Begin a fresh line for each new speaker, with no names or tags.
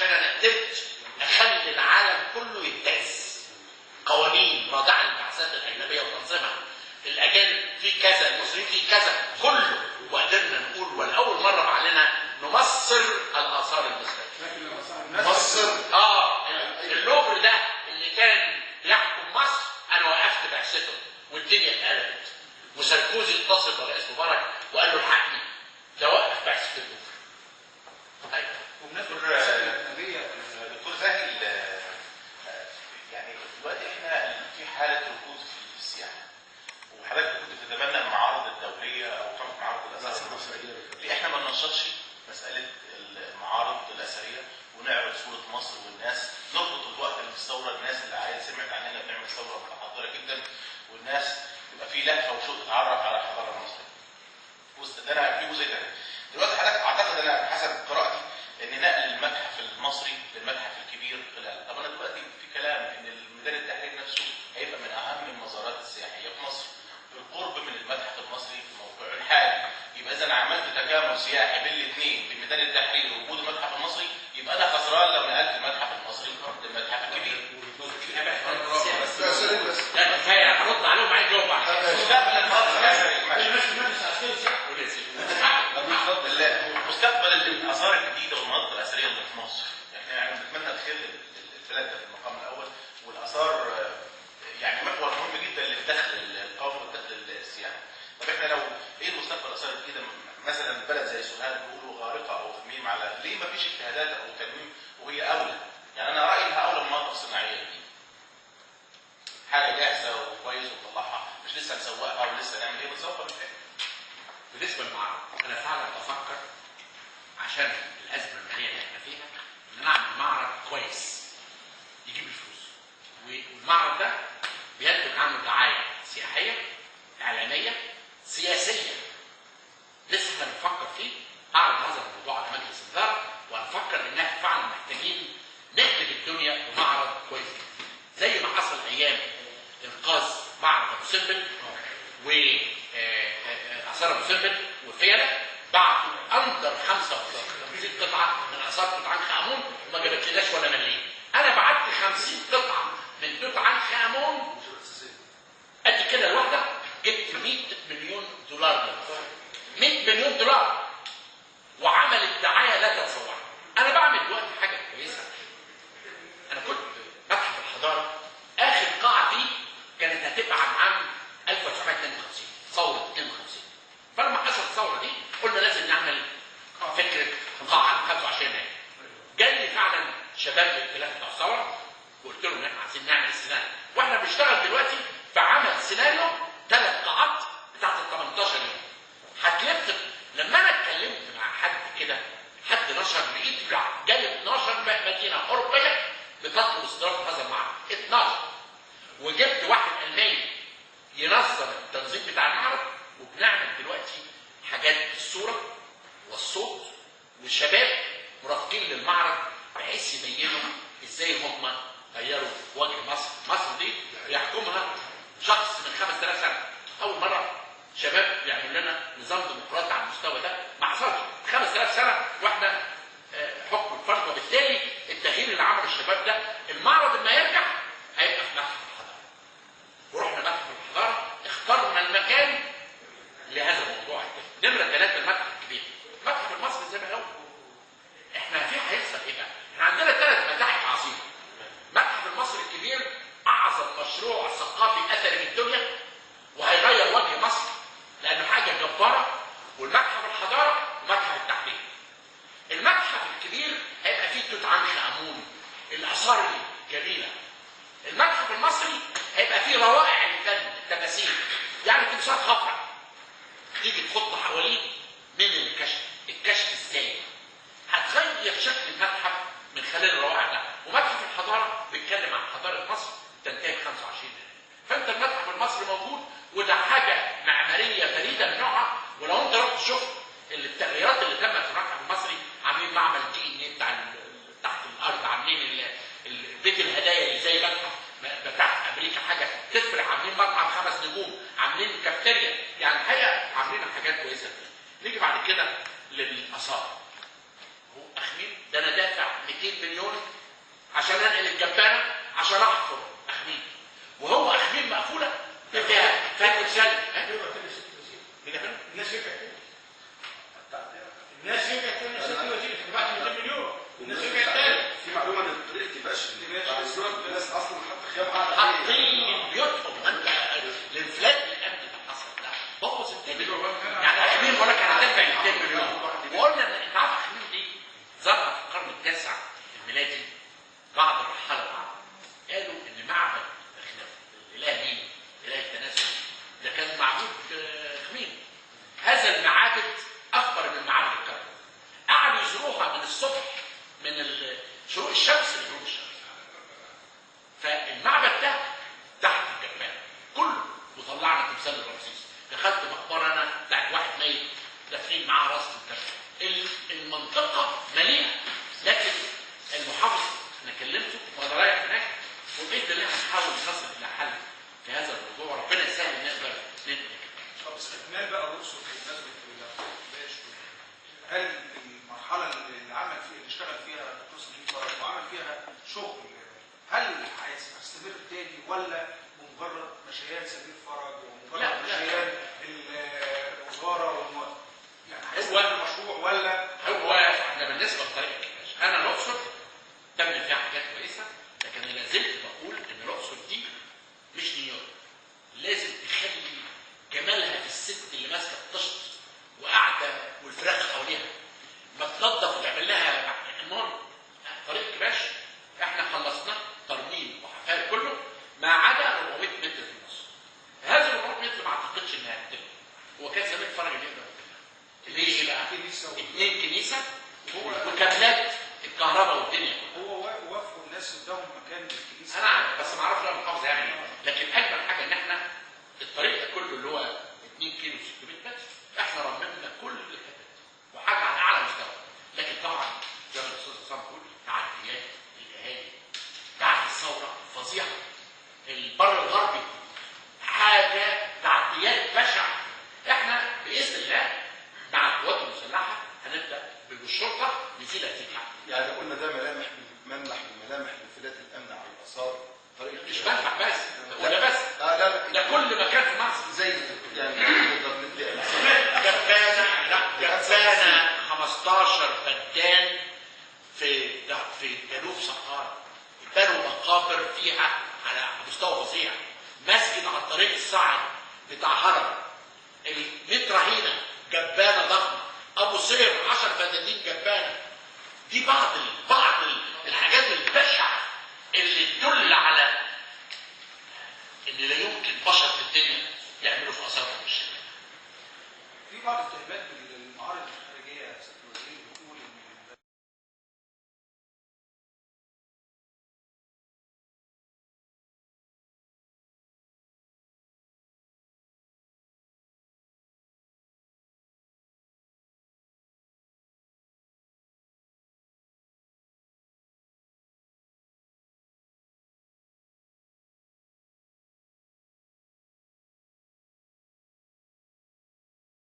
عشان انا قدرت اخلي العالم كله يتهز. قوانين رادعه للبعثات الاجنبيه وتنظيمها، الاجانب في كذا، المصريين في كذا، كله، وقدرنا نقول ولاول مره بعلنا نمصر الاثار المصريه. مصر اللوفر ده اللي كان يحكم مصر انا وقفت بعثته والدنيا اتقلبت، وساركوزي اتصل برئيس مبارك وقال له الحقني ده وقف بعثه اللوفر. ايوه.
وبمناسبه الرسائل الاجنبيه دكتور زاهي، يعني دلوقتي احنا في حاله ركود في السياحه، وحضرتك كنت بتتبنى المعارض الدوليه او قامه معارض الاثار المصريه، ليه احنا ما ننشطش مساله المعارض الاثريه ونعرض صوره مصر والناس، نربط الوقت اللي في الثوره، الناس اللي عايز سمعت عننا بنعمل ثوره متحضره جدا، والناس يبقى في لهفه وشوق تتعرف على الحضاره المصريه. وسط ده انا في جزء ده. دلوقتي حضرتك اعتقد انا حسب قراءتي ان نقل المتحف المصري للمتحف الكبير خلال، طب انا دلوقتي في كلام ان الميدان التحرير نفسه هيبقى من اهم المزارات السياحيه في مصر، بالقرب من المتحف المصري في موقعه الحالي، يبقى اذا انا عملت تكامل سياحي بين الاثنين، بين ميدان التحرير ووجود المتحف المصري، يبقى انا خسران لو نقلت المتحف المصري للمتحف الكبير.
لا كفايه هرد عليهم عايز جاوب على
مستقبل الاثار الجديده والمناطق الاثريه اللي في مصر، احنا بنتمنى الخير للثلاثه في المقام الاول، والاثار يعني محور مهم جدا للدخل القومي والدخل السياحي. طب احنا لو ايه المستقبل الاثار الجديده؟ مثلا بلد زي سوهاج بيقولوا غارقه او تميم، على ليه ما فيش اجتهادات او ترميم وهي اولى؟ يعني انا رايي انها اولى من المناطق الصناعيه دي، حاجه جاهزه وكويس وطلعها، مش لسه نسوقها ولسه نعمل ايه، بنسوقها بالفعل.
بالنسبه للمعرض انا فعلا بفكر عشان الازمه الماليه اللي احنا فيها ان نعمل معرض كويس يجيب الفلوس، والمعرض ده بينتج عنه دعايه سياحيه، اعلاميه، سياسيه. لسه احنا بنفكر فيه، اعرض هذا الموضوع على مجلس الاداره، وهنفكر ان احنا فعلا محتاجين نقلب الدنيا بمعرض كويس جدا زي ما حصل ايام انقاذ معرض ابو سمبل واثار ابو سمبل وفيلة، بعتوا اندر 55 قطعه من اثار توت عنخ امون وما جابتلناش ولا مليم. انا بعت 50 قطعه من توت عنخ امون قد كده الواحده، جبت 100 مليون دولار، 100 مليون دولار، وعملت دعايه لا تتصور. انا بعمل دلوقتي حاجه كويسه. انا كنت متحف الحضاره اخر قاعه فيه كانت هتبقى عام 1952 ثوره 52. فلما حصلت الثوره دي قلنا لازم نعمل فكره قاعه 25 يناير. جالي فعلا شباب الائتلاف بتوع الثوره وقلت لهم ان احنا عايزين نعمل السيناريو، واحنا بنشتغل دلوقتي في عمل سيناريو 3 قاعات بتاعت ال 18 يوم. هتلف. لما انا اتكلمت مع حد كده، حد نشر لقيت جاي 12 مدينه اوروبيه بتطلب استضافه هذا المعرض، 12. وجبت واحد الماني ينظم التنظيم بتاع المعرض، وبنعمل دلوقتي حاجات بالصوره والصوت، والشباب مرافقين للمعرض بحيث يبينوا ازاي هم غيروا وجه مصر. مصر دي بيحكمها شخص من 5000 سنه، اول مره شباب يعملوا لنا نظام ديمقراطي على المستوى ده، ما حصلش 5000 سنه واحنا حكم الفرد، وبالتالي التغيير اللي عمله الشباب ده، المعرض لما يرجع هيبقى في متحف الحضاره. ورحنا متحف الحضاره اخترنا المكان لهذا الموضوع. نمره 3 المتحف الكبير، المتحف المصري زي ما هو. احنا هيحصل ايه بقى؟ احنا عندنا 3 متاحف عظيمه. المتحف المصري الكبير اعظم مشروع ثقافي اثري في الدنيا، وهيغير وجه مصر لانه حاجه جباره. والمتحف الحضاره ومتحف التحرير. المتحف الكبير هيبقى فيه توت عنخ امون، الاثار الجميله. المتحف المصري هيبقى فيه روائع الفن، التماثيل، يعني تمثال خضراء تيجي تحط حواليه مين اللي كشف، الكشف ازاي، هتغير شكل المتحف من خلال الروائع ده. ومتحف الحضاره بيتكلم عن حضاره مصر تنتهي ب 25 يناير. فانت المتحف المصري موجود، وده حاجه معماريه فريده من نوعها. ولو انت رحت شفت التغييرات اللي تمت في المتحف المصري، عاملين معمل DNA بتاع تحت الارض، عاملين بيت الهدايا اللي زي متاحف امريكا، حاجه تفرح، عاملين مطعم 5 نجوم، عاملين كافتيريا، يعني الحقيقه عاملين حاجات كويسه. نيجي بعد كده للاثار. هو اخمين ده انا دافع 200 مليون عشان انقل الجبانه عشان احفر اخميم، وهو اخميم مقفوله فيها تتسلم.
الناس رجعت تاني يا سيدي وزير، انت دفعت 200 مليون، الناس رجعت تاني.
في معلومه ان الطريق تبقاش الناس اصلا حاطه خيام قاعده
حاطين بيوتهم. انت الانفلات الامن اللي حصل ده بوظ الدنيا. يعني اخميم بقول لك انا هدفع 200 مليون، وقلنا ان انت عارف اخميم دي ظهرت في القرن التاسع الميلادي. بعض الرحاله قالوا ان معبد الاله مين؟ اله التناسل ده كان معبود خميم. هذا المعابد اكبر من معابد الكرم، قعدوا يزوروها من الصبح، من شروق الشمس لغروب الشمس. فالمعبد ده تحت الجبانه كله، وطلعنا تمثال الرمسيس. دخلت مقبره انا بتاعت واحد ميت دافنين معاه راس الكرم. المنطقه مليئه، لكن المحافظ انا كلمته وانا رايح هناك، وباذن الله هنحاول نصل الى حل في هذا الموضوع، وربنا يسهل نقدر ننقل.
طب استكمال بقى الاقصر بمناسبه الباش، هل المرحله اللي عمل فيها اللي اشتغل فيها دكتور سمير فرج وعمل فيها شغل، هل هيستمر تاني ولا بمجرد مشيان سمير فرج ومجرد مشيان الوزاره يعني هيستمر المشروع ولا
هو احنا بالنسبه لطريقه الكباش، انا الاقصر تم فيها حاجات كويسه، لكن انا زلت بقول ان الاقصر دي مش نيويورك. لازم تخلي جمالها في الست اللي ماسكه الطشت وقاعده والفراخ حواليها، ما تنظف وتعمل لها اكمار. طريق الكباش احنا خلصنا ترميم وحفاير كله ما عدا 400 متر في النص. هذا 400 متر ما اعتقدش انها هتتم. هو كان زمان فرج اللي يقدر يعملها. ليه بقى؟ 2 كنيسه وكابلات الكهرباء والدنيا.
هو وقفوا الناس قدامهم مكان الكنيسه.
انا عارف بس ما اعرفش المحافظه يعمل ايه، لكن اجمل حاجه ان احنا الطريق ده كله اللي هو 2 كيلو 600 متر احنا رممنا كل الحتت وحاجه على اعلى مستوى. لكن طبعا زي ما الاستاذ حسام بيقول تعديات الاهالي بعد الثوره فظيعه. البر الغربي حاجه تعديات بشعه. احنا باذن الله مع القوات المسلحه هنبدا بالشرطه نزيل هذه الحاجه.
يعني قلنا ده ملمح من ملامح انفلات الامن على الاثار طريق
مش ملمح بس ولا بس، ده كل مكان في مصر
زي يعني نقدر ندي امثله.
جبانه 15 فدان في جنوب سقارة، بنوا مقابر فيها على مستوى فظيع. مسجد على الطريق الصاعد بتاع هرم، المترا هنا جبانه ضخمه، ابو سير 10 فدادين جبانه. دي بعض